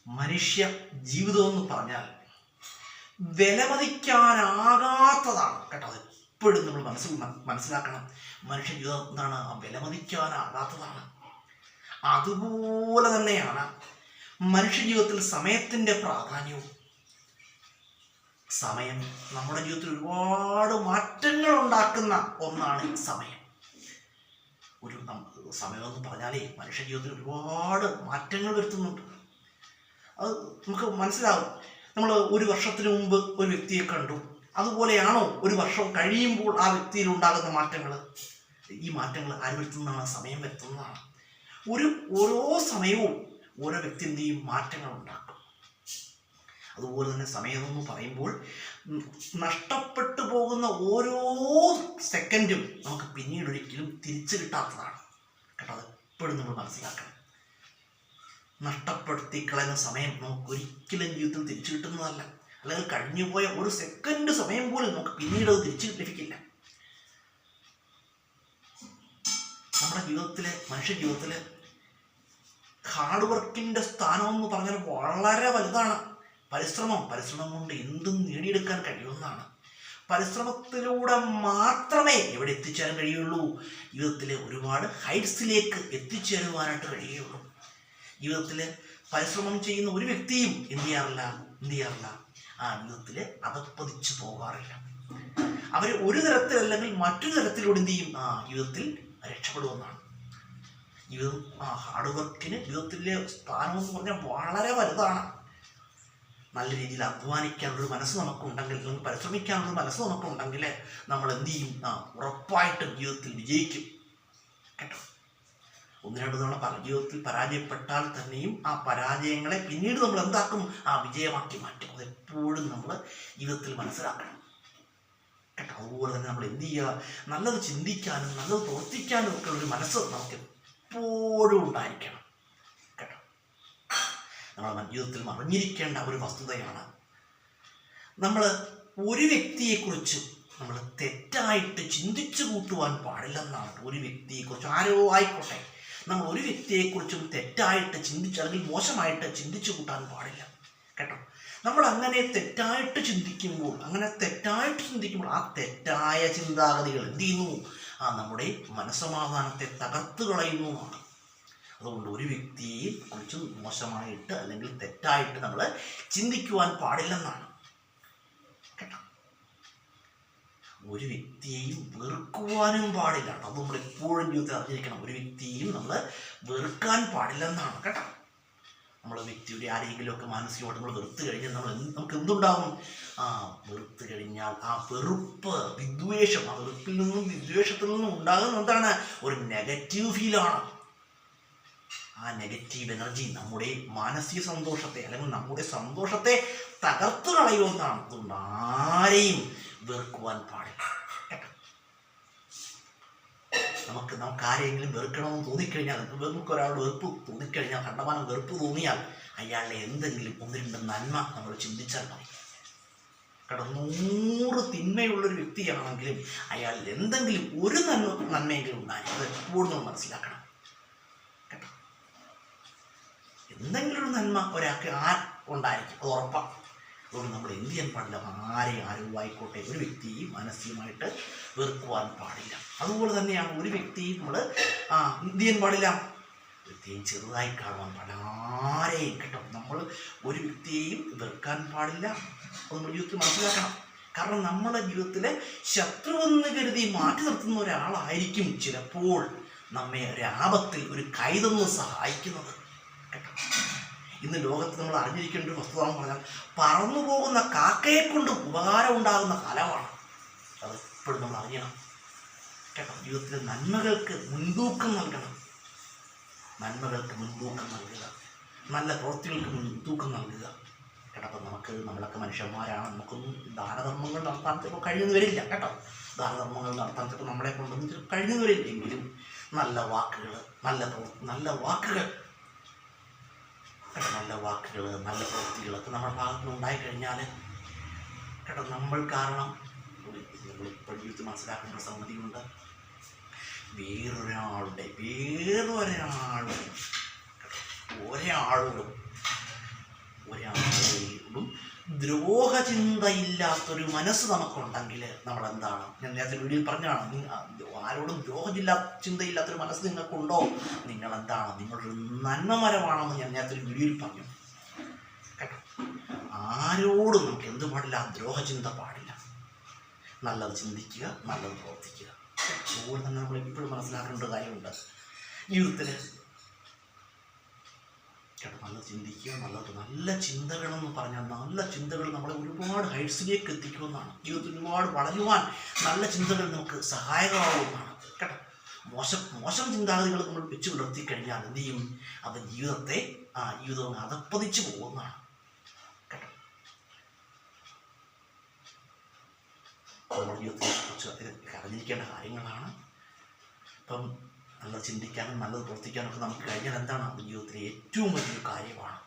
മനുഷ്യ ജീവിതം എന്ന് പറഞ്ഞാൽ വിലമതിക്കാനാകാത്തതാണ് കേട്ടോ. എപ്പോഴും നമ്മൾ മനസ്സിലാക്കണം. മനുഷ്യ ജീവിതം എന്താണ്? വിലമതിക്കാനാകാത്തതാണ്. അതുപോലെ തന്നെയാണ് മനുഷ്യ ജീവിതത്തിൽ സമയത്തിൻ്റെ പ്രാധാന്യവും. സമയം നമ്മുടെ ജീവിതത്തിൽ ഒരുപാട് മാറ്റങ്ങൾ ഉണ്ടാക്കുന്ന ഒന്നാണ് ഈ സമയം. സമയമെന്ന് പറഞ്ഞാലേ മനുഷ്യ ജീവിതത്തിൽ ഒരുപാട് മാറ്റങ്ങൾ വരുത്തുന്നുണ്ട്. അത് നമുക്ക് മനസ്സിലാവും. നമ്മൾ ഒരു വർഷത്തിന് മുമ്പ് ഒരു വ്യക്തിയെ കണ്ടു, അതുപോലെയാണോ ഒരു വർഷം കഴിയുമ്പോൾ ആ വ്യക്തിയിൽ ഉണ്ടാകുന്ന മാറ്റങ്ങൾ? ഈ മാറ്റങ്ങൾ ആര് വരുത്തുന്നതാണ്? സമയം വരുത്തുന്നതാണ്. ഓരോ സമയവും ഓരോ വ്യക്തി എന്ത് ചെയ്യും? മാറ്റങ്ങൾ ഉണ്ടാക്കും. അതുപോലെ തന്നെ സമയമെന്ന് പറയുമ്പോൾ നഷ്ടപ്പെട്ടു പോകുന്ന ഓരോ സെക്കൻഡും നമുക്ക് പിന്നീട് ഒരിക്കലും തിരിച്ചു കിട്ടാത്തതാണ് കേട്ടോ. അത് എപ്പോഴും നമ്മൾ മനസ്സിലാക്കണം. നഷ്ടപ്പെടുത്തി കളയുന്ന സമയം നമുക്ക് ഒരിക്കലും ജീവിതത്തിൽ തിരിച്ചു കിട്ടുന്നതല്ല. അല്ലെങ്കിൽ കഴിഞ്ഞുപോയ ഒരു സെക്കൻഡ് സമയം പോലും നമുക്ക് പിന്നീട് അത് തിരിച്ചു ലഭിക്കില്ല. നമ്മുടെ ജീവിതത്തിലെ മനുഷ്യ ജീവിതത്തിലെ ഹാർഡ് വർക്കിൻ്റെ സ്ഥാനം എന്ന് പറഞ്ഞാൽ വളരെ വലുതാണ്. പരിശ്രമം കൊണ്ട് എന്തും നേടിയെടുക്കാൻ കഴിയുന്നതാണ്. പരിശ്രമത്തിലൂടെ മാത്രമേ എവിടെ എത്തിച്ചേരാൻ കഴിയുള്ളൂ? ജീവിതത്തിലെ ഒരുപാട് ഹൈറ്റ്സിലേക്ക് എത്തിച്ചേരുവാനായിട്ട് കഴിയുള്ളൂ. ജീവിതത്തിൽ പരിശ്രമം ചെയ്യുന്ന ഒരു വ്യക്തിയും എന്ത് ചെയ്യാറില്ല? ആ ജീവിതത്തിൽ അധപ്പതിച്ചു പോകാറില്ല. അവർ ഒരു തരത്തിൽ അല്ലെങ്കിൽ മറ്റൊരു തരത്തിലൂടെ എന്ത് ചെയ്യും? ജീവിതത്തിൽ രക്ഷപ്പെടുമെന്നാണ്. ജീവിതം ഹാർഡ് വർക്കിന് ജീവിതത്തിലെ സ്ഥാനം എന്ന് പറഞ്ഞാൽ വളരെ വലുതാണ്. നല്ല രീതിയിൽ അധ്വാനിക്കാനുള്ളൊരു മനസ്സ് നമുക്കുണ്ടെങ്കിൽ, അല്ലെങ്കിൽ പരിശ്രമിക്കാനുള്ള മനസ്സ് നമുക്കുണ്ടെങ്കിൽ നമ്മൾ എന്ത് ചെയ്യും? ഉറപ്പായിട്ടും ജീവിതത്തിൽ വിജയിക്കും കേട്ടോ. ഒന്ന് രണ്ട് തവണ ജീവിതത്തിൽ പരാജയപ്പെട്ടാൽ തന്നെയും ആ പരാജയങ്ങളെ പിന്നീട് നമ്മൾ എന്താക്കും? വിജയമാക്കി മാറ്റും. അതെപ്പോഴും നമ്മൾ ജീവിതത്തിൽ മനസ്സിലാക്കണം കേട്ടോ. അതുപോലെ തന്നെ നമ്മൾ എന്ത് ചെയ്യുക? നല്ലത് ചിന്തിക്കാനും നല്ലത് പ്രവർത്തിക്കാനും ഒക്കെ ഒരു മനസ്സ് നമുക്ക് എപ്പോഴും ഉണ്ടായിരിക്കണം കേട്ടോ. നമ്മൾ ജീവിതത്തിൽ അറിഞ്ഞിരിക്കേണ്ട ഒരു വസ്തുതയാണ്, നമ്മൾ ഒരു വ്യക്തിയെക്കുറിച്ച് നമ്മൾ തെറ്റായിട്ട് ചിന്തിച്ചു കൂട്ടുവാൻ പാടില്ലെന്നാണ്. ഒരു വ്യക്തിയെക്കുറിച്ച് ആരോ ആയിക്കോട്ടെ, നമ്മൾ ഒരു വ്യക്തിയെക്കുറിച്ചും തെറ്റായിട്ട് ചിന്തിച്ച് അല്ലെങ്കിൽ മോശമായിട്ട് ചിന്തിച്ചു കൂട്ടാൻ പാടില്ല കേട്ടോ. നമ്മൾ അങ്ങനെ തെറ്റായിട്ട് ചിന്തിക്കുമ്പോൾ ആ തെറ്റായ ചിന്താഗതികൾ എന്ത് ചെയ്യുന്നു? നമ്മുടെ മനസ്സമാധാനത്തെ തകർത്ത് കളയുന്നതാണ്. അതുകൊണ്ട് ഒരു വ്യക്തിയെ കുറിച്ച് മോശമായിട്ട് അല്ലെങ്കിൽ തെറ്റായിട്ട് നമ്മൾ ചിന്തിക്കുവാൻ പാടില്ലെന്നാണ് കേട്ടോ. ഒരു വ്യക്തിയെയും വെറുക്കുവാനും പാടില്ല. അത് നമ്മൾ എപ്പോഴും ജീവിതത്തിൽ അറിഞ്ഞിരിക്കണം. ഒരു വ്യക്തിയെയും നമ്മൾ വെറുക്കാൻ പാടില്ലെന്നാണ് കേട്ടോ. നമ്മൾ വ്യക്തിയുടെ ആരെങ്കിലുമൊക്കെ മാനസികമായിട്ട് നമ്മൾ വെറുത്ത് കഴിഞ്ഞാൽ നമുക്ക് എന്തുണ്ടാവും? വെറുത്ത് കഴിഞ്ഞാൽ ആ വെറുപ്പ്, വിദ്വേഷം, ആ വെറുപ്പിൽ നിന്നും വിദ്വേഷത്തിൽ നിന്നും ഉണ്ടാകുന്ന എന്താണ്? ഒരു നെഗറ്റീവ് ഫീലാണ്. ആ നെഗറ്റീവ് എനർജി നമ്മുടെ മാനസിക സന്തോഷത്തെ അല്ലെങ്കിൽ നമ്മുടെ സന്തോഷത്തെ തകർത്ത് കളയുമെന്നാണ്. അതുകൊണ്ട് ആരെയും വെറുക്കുവാൻ പാടില്ല കേട്ടോ. നമുക്ക് ആരെങ്കിലും വെറുക്കണമെന്ന് തോന്നിക്കഴിഞ്ഞാൽ, നമുക്കൊരാളോട് വെറുപ്പ് തോന്നിക്കഴിഞ്ഞാൽ, കണ്ടമാനം വെറുപ്പ് തോന്നിയാൽ അയാളുടെ എന്തെങ്കിലും ഒന്ന് രണ്ട് നന്മ നമ്മൾ ചിന്തിച്ചാൽ മതി കേട്ടോ. 100 തിന്മയുള്ളൊരു വ്യക്തിയാണെങ്കിലും അയാളിൽ എന്തെങ്കിലും ഒരു നന്മയെങ്കിലും ഉണ്ടായിരിക്കും. അത് എപ്പോഴും നമ്മൾ മനസ്സിലാക്കണം കേട്ടോ. എന്തെങ്കിലും ഒരു നന്മ ഒരാൾക്ക് ഉണ്ടായിരിക്കും, അത് ഉറപ്പാണ്. അതുകൊണ്ട് നമ്മൾ എന്ത് ചെയ്യാൻ പാടില്ല? ആരും ആയിക്കോട്ടെ ഒരു വ്യക്തിയും മാനസികമായിട്ട് വെറുക്കുവാൻ പാടില്ല. അതുപോലെ തന്നെയാണ് ഒരു വ്യക്തിയും നമ്മൾ എന്ത് ചെയ്യാൻ പാടില്ല? വ്യക്തിയും ചെറുതായി കാണുവാൻ പാടില്ല. ആരെയും കേട്ടോ. നമ്മൾ ഒരു വ്യക്തിയെയും വെറുക്കാൻ പാടില്ല. അത് നമ്മുടെ ജീവിതത്തിൽ മനസ്സിലാക്കണം. കാരണം നമ്മുടെ ജീവിതത്തിലെ ശത്രുവെന്ന് കരുതി മാറ്റി നിർത്തുന്ന ഒരാളായിരിക്കും ചിലപ്പോൾ നമ്മെ ഒരാപത്തിൽ ഒരു കൈതൊന്ന് സഹായിക്കുന്നത് കേട്ടോ. ഇന്ന് ലോകത്ത് നമ്മൾ അറിഞ്ഞിരിക്കേണ്ട ഒരു വസ്തുത എന്ന് പറഞ്ഞാൽ പറന്നു പോകുന്ന കാക്കയെ കൊണ്ട് ഉപകാരം ഉണ്ടാകുന്ന കാലമാണ്. അത് എപ്പോഴും നമ്മൾ അറിയണം കേട്ടോ. ജീവിതത്തിലെ നന്മകൾക്ക് മുൻതൂക്കം നൽകണം. നല്ല പ്രവൃത്തികൾക്ക് മുൻതൂക്കം നൽകുക കേട്ടോ. അപ്പം നമ്മളൊക്കെ മനുഷ്യന്മാരാണ്. നമുക്കൊന്നും ദാനധർമ്മങ്ങൾ നടത്താൻ ചിലപ്പോൾ കഴിഞ്ഞെന്ന് വരില്ല കേട്ടോ. ദാനധർമ്മങ്ങൾ നടത്താൻ ചിലപ്പോൾ നമ്മളെ കൊണ്ടൊന്നും ചിലപ്പോൾ കഴിഞ്ഞെന്ന് വരില്ല. എങ്കിലും നല്ല വാക്കുകൾ, നല്ല പ്രവൃത്തികളൊക്കെ നമ്മുടെ ഭാഗത്ത് നിന്ന് ഉണ്ടായിക്കഴിഞ്ഞാൽ കേട്ടോ, നമ്മൾ കാരണം നമ്മളിപ്പോൾ ജീവിതത്തിൽ മനസ്സിലാക്കേണ്ട സംഗതിയുണ്ട്. ഒരാളോടും ദ്രോഹചിന്തയില്ലാത്തൊരു മനസ്സ് നമുക്കുണ്ടെങ്കിൽ നമ്മളെന്താണ്, ഞാൻ നേരത്തെ വീഡിയോയിൽ പറഞ്ഞാണ്, ആരോടും ചിന്തയില്ലാത്തൊരു മനസ്സ് നിങ്ങൾക്കുണ്ടോ, നിങ്ങളെന്താണ്, നിങ്ങളൊരു നന്മമരമാണെന്ന് ഞാൻ നേരത്തെ ഒരു വീഡിയോയിൽ പറഞ്ഞു കേട്ടോ. ആരോടും നമുക്ക് എന്ത് പാടില്ല, ദ്രോഹചിന്ത പാടില്ല. നല്ലത് ചിന്തിക്കുക, നല്ലത് പ്രവർത്തിക്കുക. അതുപോലെ തന്നെ നമ്മൾ എപ്പോഴും മനസ്സിലാക്കേണ്ട കാര്യമുണ്ട് ജീവിതത്തിൽ കേട്ടോ. നല്ലത് ചിന്തിക്കുക, നല്ല ചിന്തകളെന്ന് പറഞ്ഞാൽ നല്ല ചിന്തകൾ നമ്മളെ ഒരുപാട് ഹൈറ്റ്സിലേക്ക് എത്തിക്കുമെന്നാണ്. ജീവിതത്തിൽ ഒരുപാട് വളരുവാൻ നല്ല ചിന്തകൾ നമുക്ക് സഹായകമാവുമെന്നാണ് കേട്ടോ. മോശം ചിന്താഗതികൾ നമ്മൾ വെച്ച് പുലർത്തി കഴിഞ്ഞാൽ എന്ത് ചെയ്യും, അത് ജീവിതം അതപ്പതിച്ചു പോകുന്നതാണ് കേട്ടോ. നമ്മുടെ ജീവിതത്തെ കുറിച്ച് അറിഞ്ഞിരിക്കേണ്ട കാര്യങ്ങളാണ്. ഇപ്പം നല്ലത് ചിന്തിക്കാനും നല്ലത് പ്രവർത്തിക്കാനും ഒക്കെ നമുക്ക് കഴിഞ്ഞാൽ എന്താണ്, അത് ജീവിതത്തിലെ ഏറ്റവും വലിയൊരു കാര്യമാണ്.